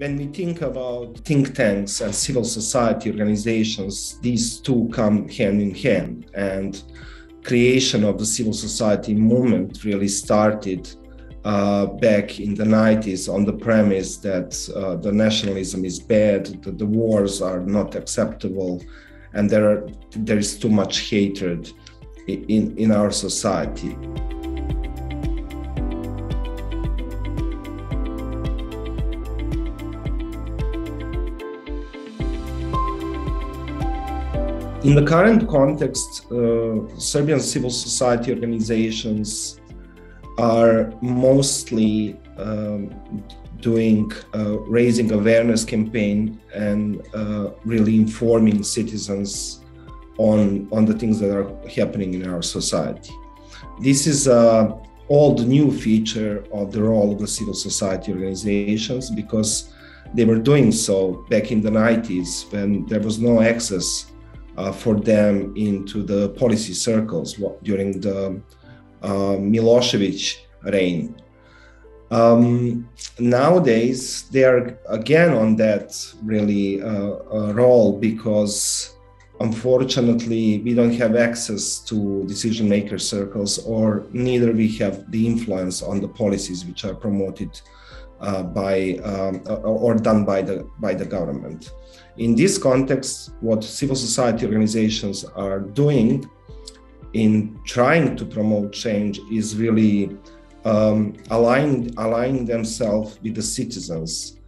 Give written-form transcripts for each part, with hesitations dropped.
When we think about think tanks and civil society organizations, these two come hand in hand, and creation of the civil society movement really started back in the 90s on the premise that the nationalism is bad, that the wars are not acceptable, and there is too much hatred in our society. In the current context, Serbian civil society organizations are mostly doing raising awareness campaign and really informing citizens on the things that are happening in our society. This is an old new feature of the role of the civil society organizations, because they were doing so back in the 90s when there was no access for them into the policy circles during the Milosevic reign. Nowadays, they are again on that really role, because unfortunately we don't have access to decision maker circles, or neither we have the influence on the policies which are promoted or done by the government. In this context, what civil society organizations are doing in trying to promote change is really aligning themselves with the citizens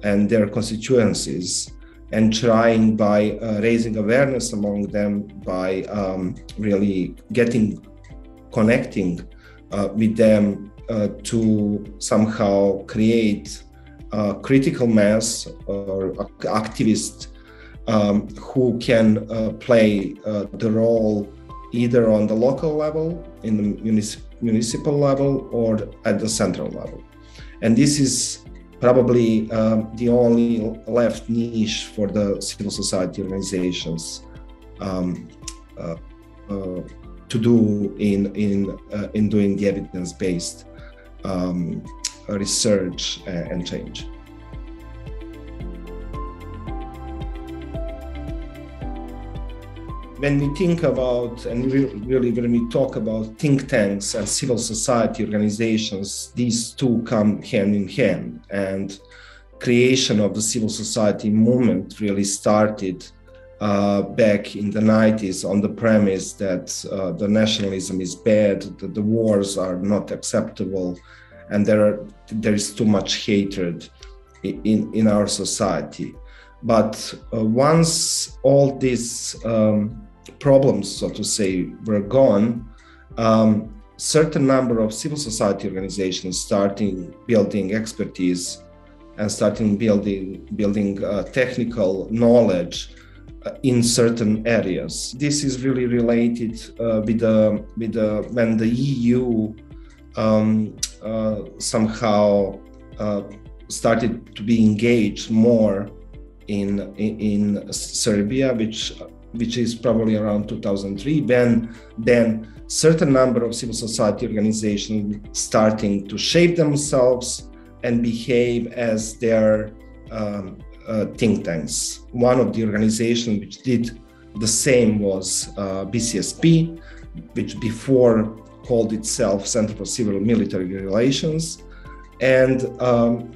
and their constituencies, and trying by raising awareness among them, by really connecting with them to somehow create critical mass or activists who can play the role either on the local level, in the municipal level, or at the central level. And this is probably the only left niche for the civil society organizations to do in doing the evidence-based research and change. When we think about, and really when we talk about think tanks and civil society organizations, these two come hand in hand, and creation of the civil society movement really started back in the 90s on the premise that the nationalism is bad, that the wars are not acceptable, and there is too much hatred in our society. But once all these problems, so to say, were gone, certain number of civil society organizations starting building expertise and starting building technical knowledge in certain areas. This is really related with when the EU somehow started to be engaged more in Serbia, which is probably around 2003, then certain number of civil society organizations starting to shape themselves and behave as their think tanks. One of the organizations which did the same was BCSP, which before called itself Center for Civil Military Relations. And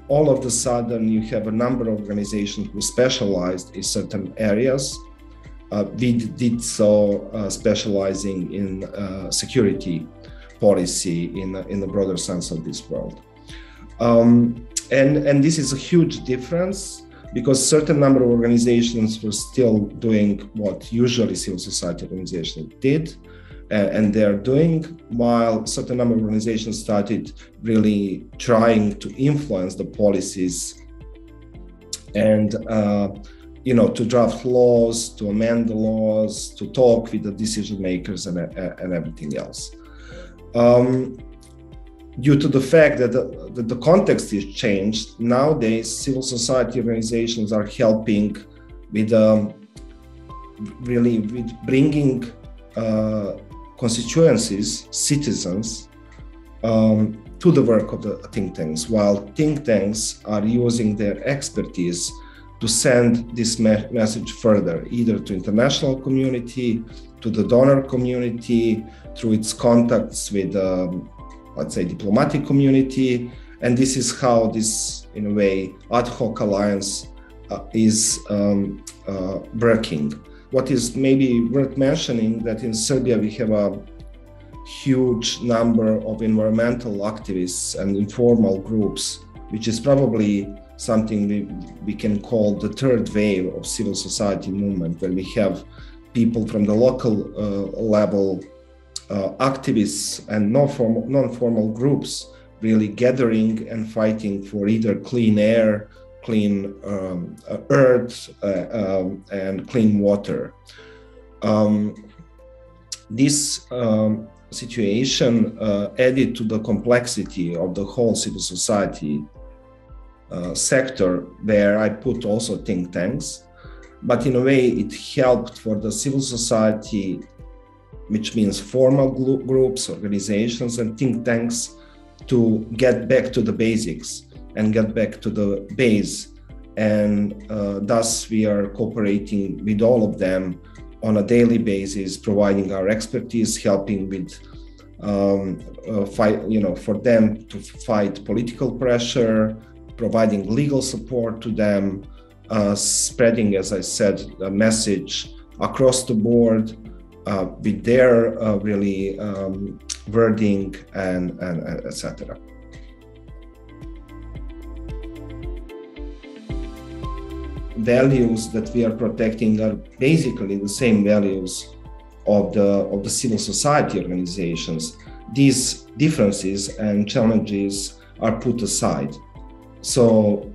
all of a sudden you have a number of organizations who specialized in certain areas. We did so specializing in security policy in the broader sense of this world. And this is a huge difference, because certain number of organizations were still doing what usually civil society organizations did, and they're doing, while certain number of organizations started really trying to influence the policies and to draft laws, to amend the laws, to talk with the decision makers and everything else. Due to the fact that the context is changed, nowadays civil society organizations are helping with bringing constituencies, citizens, to the work of the think tanks, while think tanks are using their expertise to send this message further, either to international community, to the donor community, through its contacts with, let's say, diplomatic community. And this is how this, in a way, ad hoc alliance is working. What is maybe worth mentioning that in Serbia we have a huge number of environmental activists and informal groups, which is probably something we can call the third wave of civil society movement, where we have people from the local level, activists and non-formal groups really gathering and fighting for either clean air, clean earth, and clean water. This situation added to the complexity of the whole civil society sector, where I put also think tanks, but in a way it helped for the civil society, which means formal groups, organizations, and think tanks, to get back to the basics and get back to the base. And thus we are cooperating with all of them on a daily basis, providing our expertise, helping with for them to fight political pressure, providing legal support to them, spreading, as I said, a message across the board with their really wording and etc. Values that we are protecting are basically the same values of the civil society organizations. These differences and challenges are put aside. So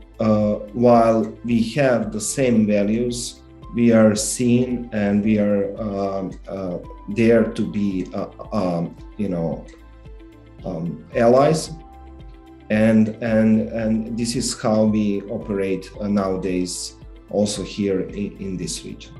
while we have the same values, we are seen and we are there to be allies, and this is how we operate nowadays, also here in this region.